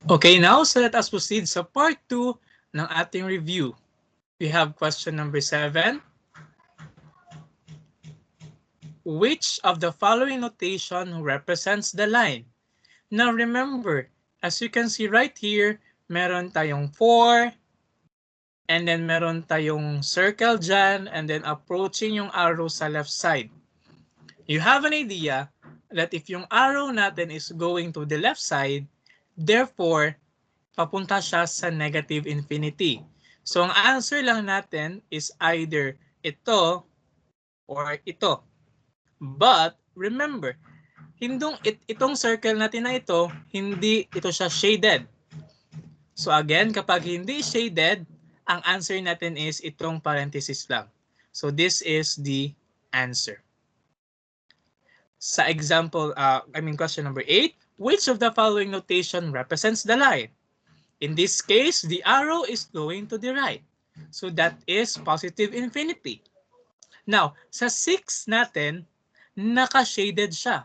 Okay, now so let us proceed sa part 2 ng ating review. We have question number 7. Which of the following notation represents the line? Now remember, as you can see right here, meron tayong 4, and then meron tayong circle dyan, and then approaching yung arrow sa left side. You have an idea that if yung arrow natin is going to the left side, therefore, papunta siya sa negative infinity. So ang answer lang natin is either ito or ito. But remember, itong circle natin na ito, hindi ito siya shaded. So again, kapag hindi shaded, ang answer natin is itong parenthesis lang. So this is the answer. Sa example, question number 8, which of the following notation represents the line? In this case, the arrow is going to the right. So that is positive infinity. Now, sa 6 natin, naka-shaded siya.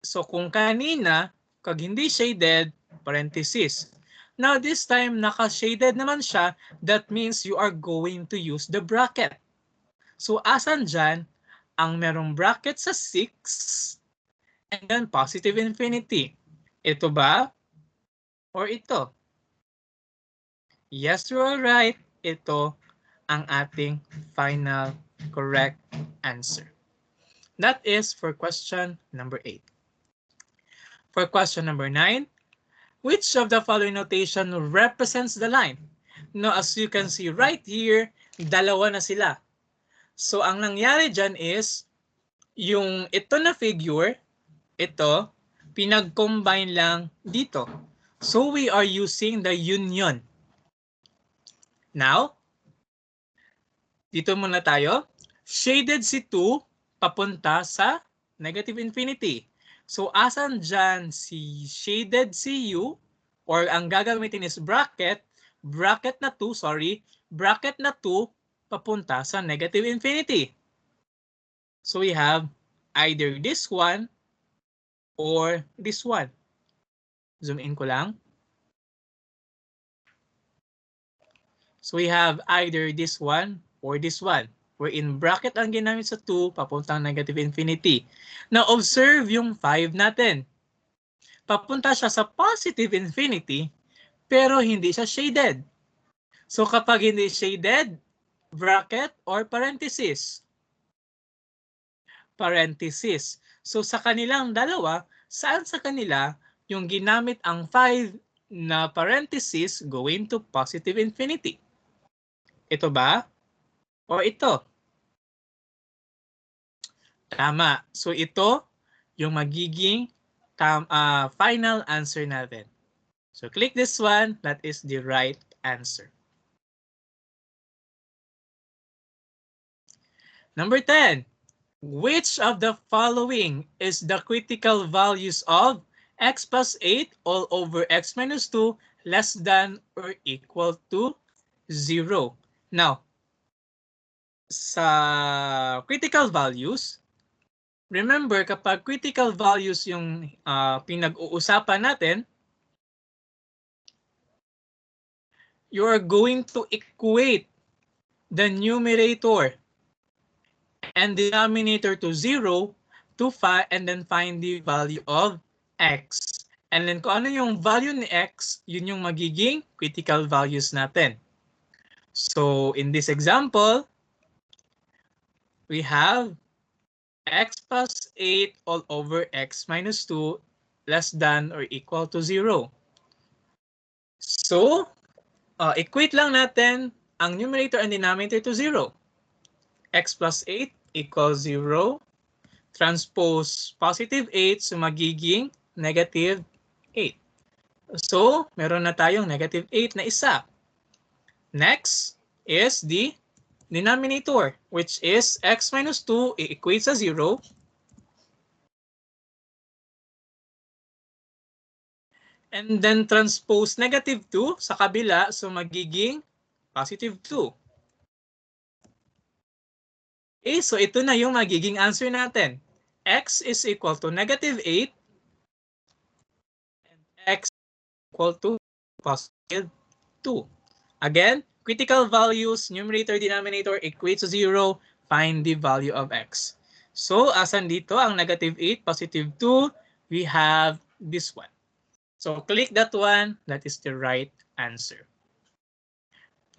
So kung kanina, kag hindi shaded, parenthesis. Now this time, naka-shaded naman siya, that means you are going to use the bracket. So asan dyan, ang merong bracket sa 6, and then positive infinity. Ito ba? Or ito? Yes, you are right. Ito ang ating final correct answer. That is for question number 8. For question number 9, which of the following notation represents the line? Now, as you can see right here, dalawa na sila. So, ang nangyari dyan is, yung ito na figure, ito, pinag-combine lang dito. So, we are using the union. Now, dito muna tayo. Shaded si 2, papunta sa negative infinity. So, asan dyan si shaded si u, or ang gagamitin is bracket na 2, papunta sa negative infinity. So, we have either this one or this one. Zoom in ko lang. So, we have either this one or this one. Wherein bracket ang ginamit sa 2, papuntang negative infinity. Now, observe yung 5 natin. Papunta siya sa positive infinity, pero hindi siya shaded. So, kapag hindi shaded, bracket or parenthesis? Parenthesis. So, sa kanilang dalawa, saan sa kanila yung ginamit ang 5 na parenthesis going to positive infinity? Ito ba? O ito? Tama. So ito yung magiging final answer natin. So click this one. That is the right answer. Number 10. Which of the following is the critical values of x plus 8 all over x minus 2 less than or equal to 0? Now, sa critical values, remember, kapag critical values yung pinag-uusapan natin, you are going to equate the numerator and denominator to 0 to 5 and then find the value of x. And then kung ano yung value ni x, yun yung magiging critical values natin. So in this example, we have x plus 8 all over x minus 2 less than or equal to 0. So, equate lang natin ang numerator and denominator to 0. X plus 8 equals 0. Transpose positive 8, so magiging negative 8. So, meron na tayong negative 8 na isa. Next is the denominator, which is x minus 2 equates sa 0. And then transpose negative 2 sa kabila, so magiging positive 2. Okay, so ito na yung magiging answer natin. x is equal to negative 8 and x equal to positive 2. Again, critical values, numerator, denominator equates to 0. Find the value of x. So, asan dito ang negative 8, positive 2? We have this one. So, click that one. That is the right answer.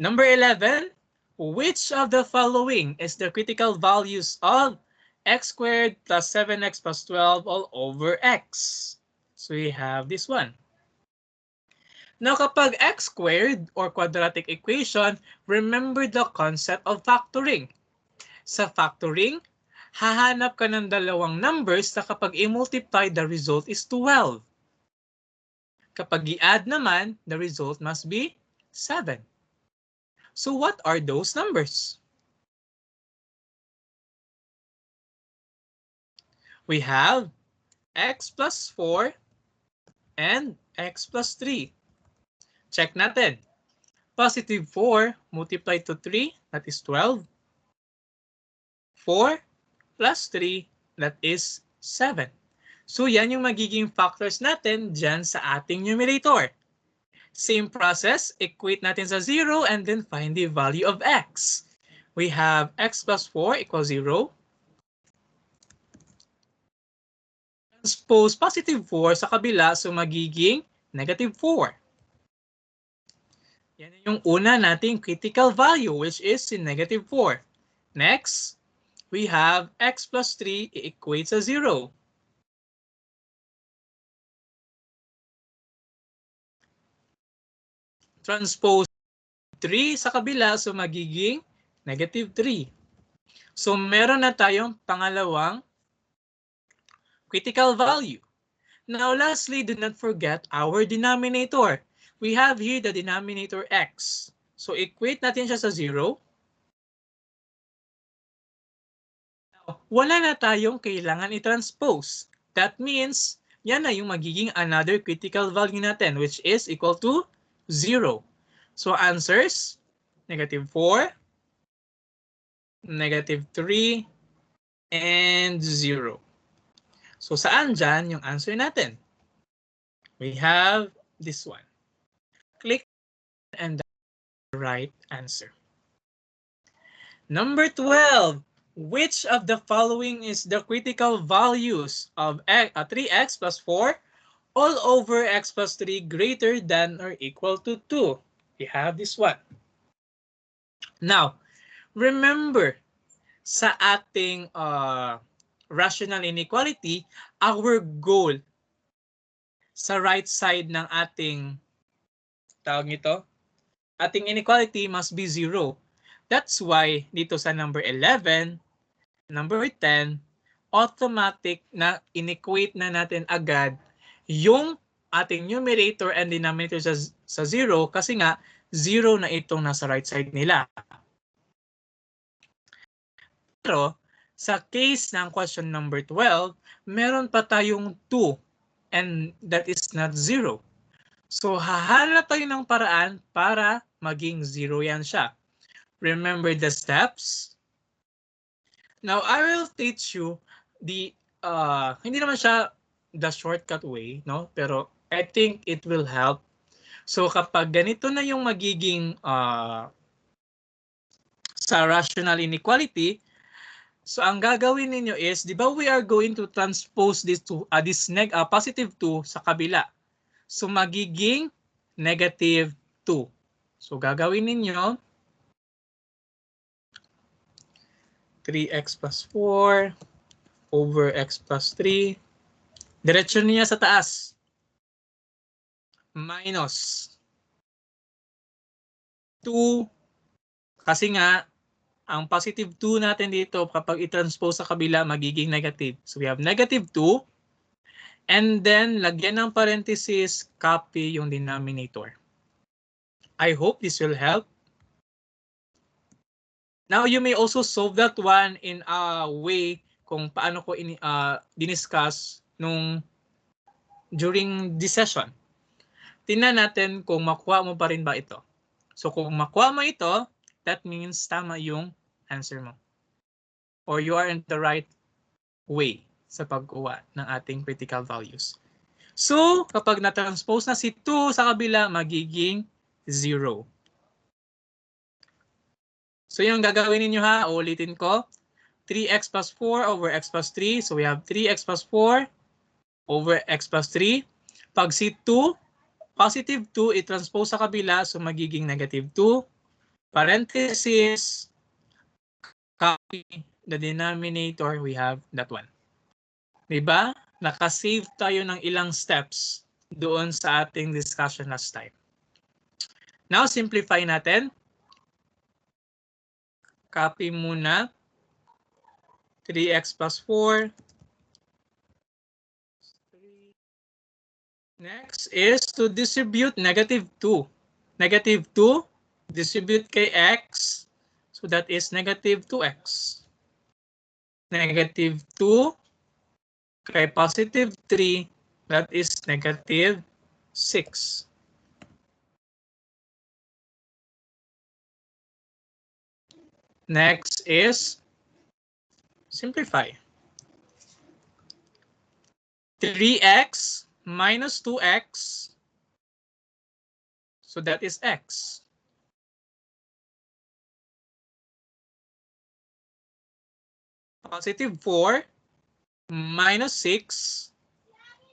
Number 11, which of the following is the critical values of x squared plus 7x plus 12 all over x? So, we have this one. Now, kapag x squared or quadratic equation, remember the concept of factoring. Sa factoring, hahanap ka ng dalawang numbers na kapag i-multiply, the result is 12. Kapag i-add naman, the result must be 7. So what are those numbers? We have x plus 4 and x plus 3. Check natin. Positive 4 multiplied to 3, that is 12. 4 plus 3, that is 7. So yan yung magiging factors natin dyan sa ating numerator. Same process, equate natin sa 0 and then find the value of x. We have x plus 4 equals 0. Transpose positive 4 sa kabila, so magiging negative 4. Yan yung una nating critical value, which is in negative 4. Next, we have x plus 3 equates to 0. Transpose 3 sa kabila, so magiging negative 3. So meron na tayong pangalawang critical value. Now lastly, do not forget our denominator. We have here the denominator x. So equate natin siya sa 0. Wala na tayong kailangan i-transpose. That means, yan na yung magiging another critical value natin, which is equal to 0. So answers, negative 4, negative 3, and 0. So saan dyan yung answer natin? We have this one. Click and that's the right answer. Number 12. Which of the following is the critical values of 3x plus 4 all over x plus 3 greater than or equal to 2? We have this one. Now, remember, sa ating rational inequality, our goal sa right side ng ating tawag nito, ating inequality must be 0. That's why dito sa number 11, number 10, automatic na inequate na natin agad yung ating numerator and denominator sa 0 kasi nga 0 na itong nasa right side nila. Pero sa case ng question number 12, meron pa tayong 2 and that is not 0. So hahanap tayo ng paraan para maging 0 yan siya. Remember the steps? Now I will teach you the hindi naman siya the shortcut way, no? Pero I think it will help. So kapag ganito na yung magiging sa rational inequality, so ang gagawin ninyo is, di ba we are going to transpose this to this positive 2 sa kabila. So magiging negative 2. So gagawin ninyo 3x plus 4 over x plus 3. Diretso niya sa taas. Minus 2. Kasi nga, ang positive 2 natin dito, kapag i-transpose sa kabila, magiging negative. So we have negative 2. And then, lagyan ng parenthesis, copy yung denominator. I hope this will help. Now, you may also solve that one in a way kung paano ko diniscuss during this session. Tingnan natin kung makuha mo pa rin ba ito. So, kung makuha mo ito, that means tama yung answer mo. Or you are in the right way. sa pagkuha ng ating critical values. So, kapag na-transpose na si 2 sa kabila, magiging 0. So, yung gagawin ninyo ha, ulitin ko. 3x plus 4 over x plus 3. So, we have 3x plus 4 over x plus 3. Pag si 2, positive 2, i-transpose sa kabila, so magiging negative 2. Parenthesis, copy the denominator, we have that one. Diba? Nakasave tayo ng ilang steps doon sa ating discussion last time. Now, simplify natin. Copy muna. 3x plus 4. Next is to distribute negative 2. Negative 2, distribute kay x. So that is negative 2x. Negative 2 kay positive 3, that is negative 6. Next is simplify. 3x minus 2x, so that is x. Positive 4 minus 6,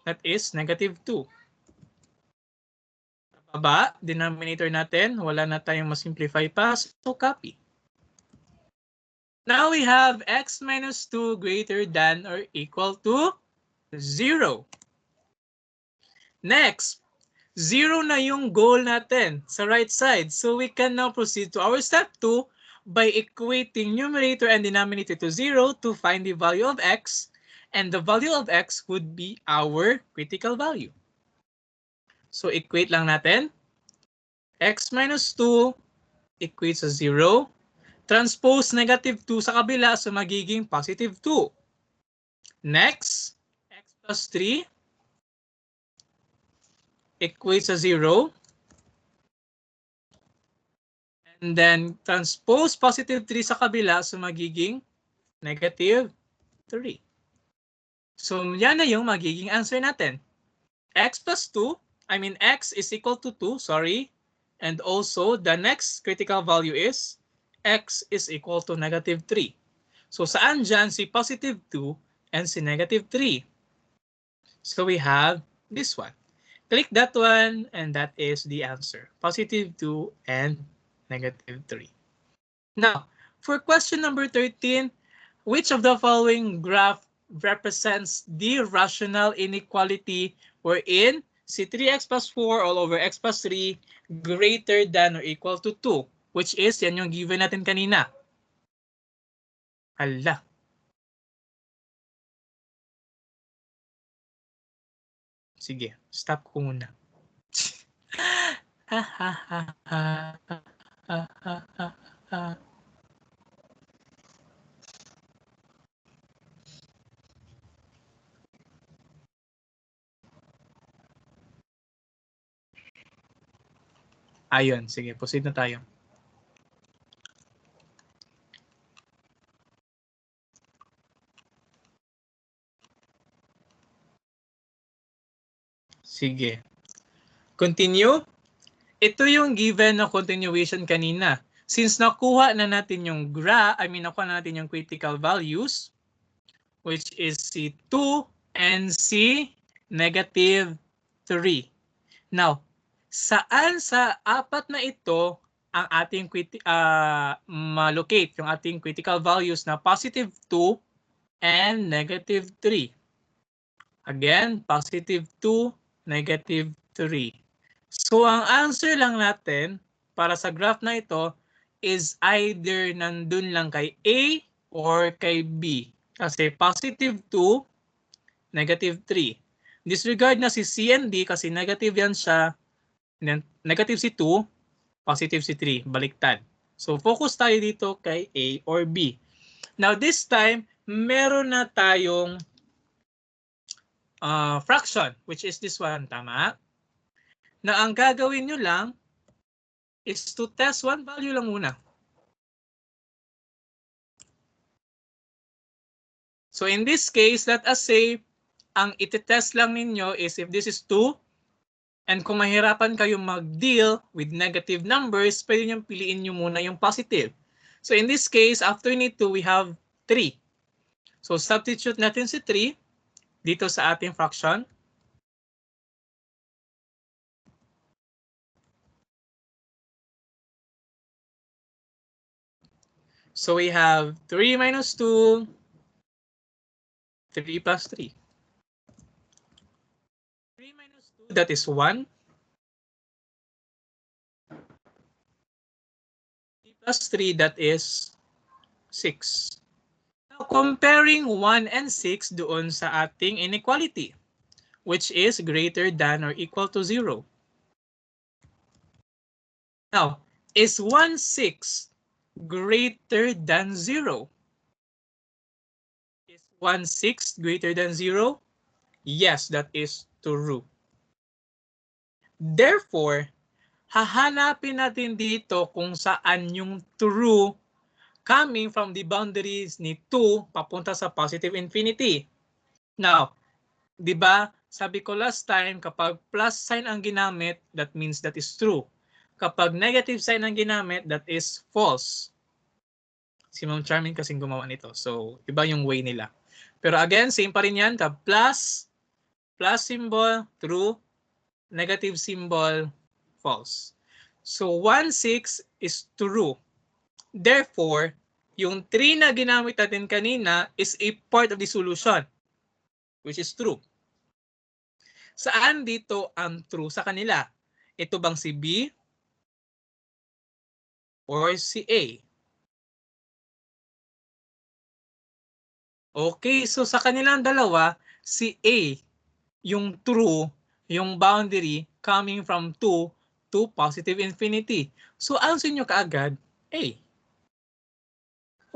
that is negative 2. Baba, denominator natin, wala na tayong masimplify pa, so copy. Now we have x minus 2 greater than or equal to 0. Next, 0 na yung goal natin sa right side. So we can now proceed to our step 2 by equating numerator and denominator to 0 to find the value of x. And the value of x would be our critical value. So equate lang natin. X minus 2 equates to 0. Transpose negative 2 sa kabila, so magiging positive 2. Next, x plus 3 equates to 0. And then transpose positive 3 sa kabila, so magiging negative 3. So yan na yung magiging answer natin. X plus 2, x is equal to 2, sorry. And also the next critical value is x is equal to negative 3. So saan dyan si positive 2 and si negative 3? So we have this one. Click that one and that is the answer. Positive 2 and negative 3. Now, for question number 13, which of the following graph represents the rational inequality wherein si 3x plus 4 all over x plus 3 greater than or equal to 2, which is yan yung given natin kanina. Hala. Sige, stop ko muna. Ayun, sige, proceed na tayo. Sige. Continue. Ito yung given na continuation kanina. Since nakuha na natin yung nakuha na natin yung critical values, which is si 2 and si negative 3. Now, saan sa apat na ito ang ating ma-locate yung ating critical values na positive 2 and negative 3? Again, positive 2, negative 3. So ang answer lang natin para sa graph na ito is either nandun lang kay A or kay B. Kasi positive 2, negative 3. Disregard na si C and D kasi negative yan siya. Negative si 2, positive si 3. Baliktad. So focus tayo dito kay A or B. Now this time, meron na tayong fraction, which is this one, tama? Na ang gagawin nyo lang is to test one value lang muna. So in this case, let us say, ang iti-test lang ninyo is if this is 2, and kung mahirapan kayo mag-deal with negative numbers, pwede nyo piliin nyo muna yung positive. So in this case, after ni 2, we have 3. So substitute natin si 3 dito sa ating fraction. So we have 3 minus 2, 3 plus 3. 3 minus 2, that is 1. 3 plus 3, that is 6. Now, comparing 1 and 6 doon sa ating inequality, which is greater than or equal to 0. Now, is 1/6 greater than 0? Is 1/6 greater than 0? Yes, that is true. Therefore, hahanapin natin dito kung saan yung true coming from the boundaries ni 2 papunta sa positive infinity. Now, di ba, sabi ko last time, kapag plus sign ang ginamit, that means that is true. Kapag negative sign ang ginamit, that is false. Si Ma'am Charmin kasing gumawa nito. So, iba yung way nila. Pero again, same pa rin yan. Plus symbol, true. Negative symbol, false. So, 1/6 is true. Therefore, yung 3 na ginamit natin kanina is a part of the solution, which is true. Saan dito ang true sa kanila? Ito bang si B or si A? Okay, so sa kanilang dalawa, si A, yung true, yung boundary coming from 2 to positive infinity. So answer nyo kaagad, A.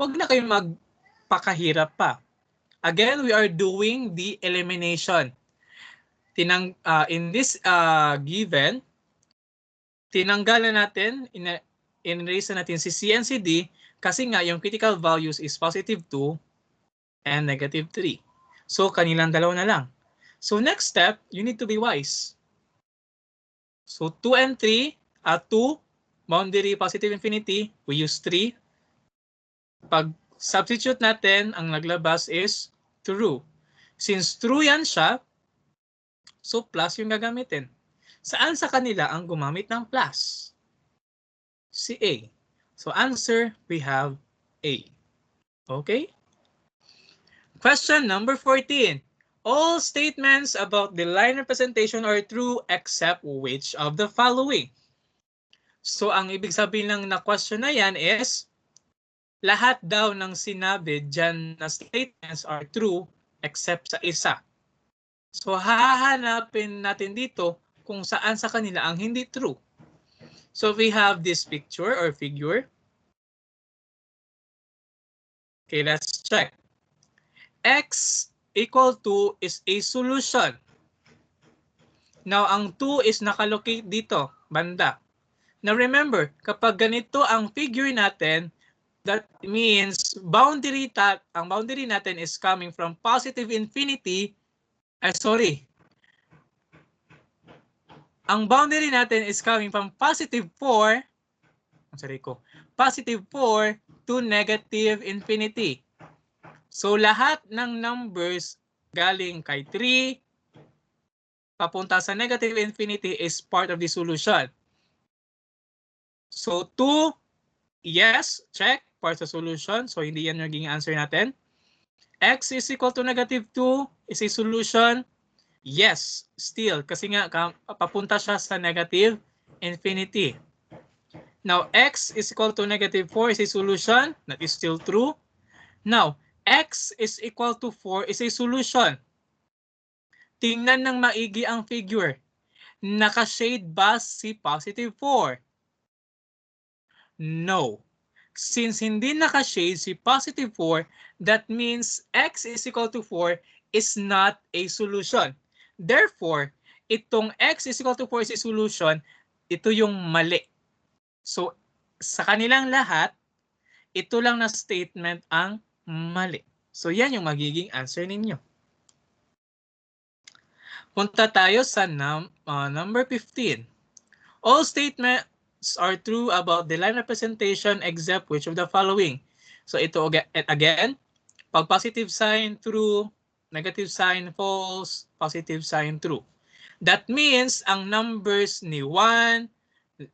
Huwag na kayong magpakahirap pa. Again, we are doing the elimination. In this given, tinanggalan natin, in-erase natin si C and si D kasi nga yung critical values is positive 2 and negative 3. So, kanilang dalawa na lang. So, next step, you need to be wise. So, 2 and 3, 2, boundary positive infinity, we use 3. Pag substitute natin, ang naglabas is true. Since true yan siya, so plus yung gagamitin. Saan sa kanila ang gumamit ng plus? Si A. So answer, we have A. Okay? Question number 14. All statements about the line representation are true except which of the following? So ang ibig sabihin lang na question na yan is lahat daw ng sinabi dyan na statements are true except sa isa. So hahanapin natin dito kung saan sa kanila ang hindi true. So we have this picture or figure. Okay, let's check. X equal to is a solution. Now, ang 2 is nakalocate dito, banda. Now remember, kapag ganito ang figure natin, that means ang boundary natin is coming from positive infinity. Ang boundary natin is coming from positive 4, positive 4 to negative infinity. So lahat ng numbers galing kay 3 papunta sa negative infinity is part of the solution. So 2, yes, check, part sa solution. So hindi yan naging answer natin. X is equal to negative 2 is a solution. Yes, still, kasi nga papunta siya sa negative infinity. Now, x is equal to negative 4 is a solution. That is still true. Now, x is equal to 4 is a solution. Tingnan ng maigi ang figure. Naka-shade ba si positive 4? No. Since hindi naka-shade si positive 4, that means x is equal to 4 is not a solution. Therefore, itong x is equal to 4 is a solution, ito yung mali. So, sa kanilang lahat, ito lang na statement ang mali. So yan yung magiging answer ninyo. Punta tayo sa number 15. All statements are true about the line representation except which of the following? So ito again, pag positive sign, true, negative sign, false, positive sign, true. That means ang numbers ni 1,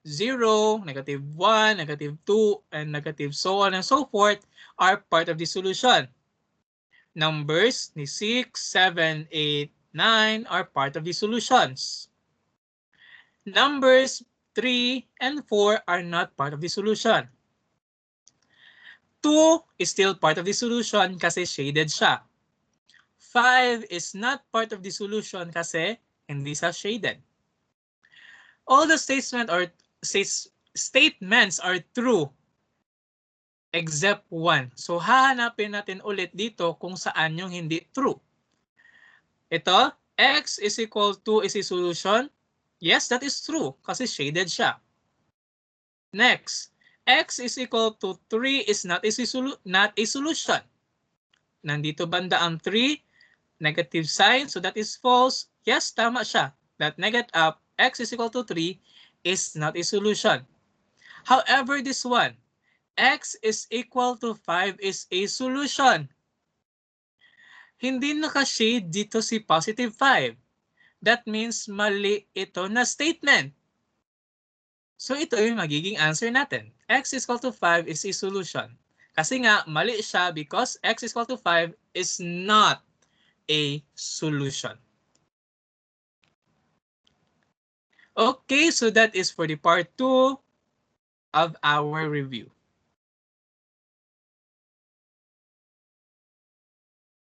0, negative 1, negative 2, and negative so on and so forth are part of the solution. Numbers ni 6, 7, 8, 9 are part of the solutions. Numbers 3 and 4 are not part of the solution. 2 is still part of the solution kasi shaded siya. 5 is not part of the solution kasi hindi siya shaded. All the statements are true except 1. So hahanapin natin ulit dito kung saan yung hindi true. Ito, x is equal to is a solution. Yes, that is true kasi shaded siya. Next, x is equal to 3 is not a solution. Nandito banda ang 3, negative sign, so that is false. Yes, tama siya. That x is equal to 3 is not a solution. However, this one, x is equal to 5 is a solution. Hindi naka-shade dito si positive 5. That means mali ito na statement. So ito yung magiging answer natin. X is equal to 5 is a solution. Kasi nga, mali siya because x is equal to 5 is not a solution. Okay, so that is for the part 2 of our review.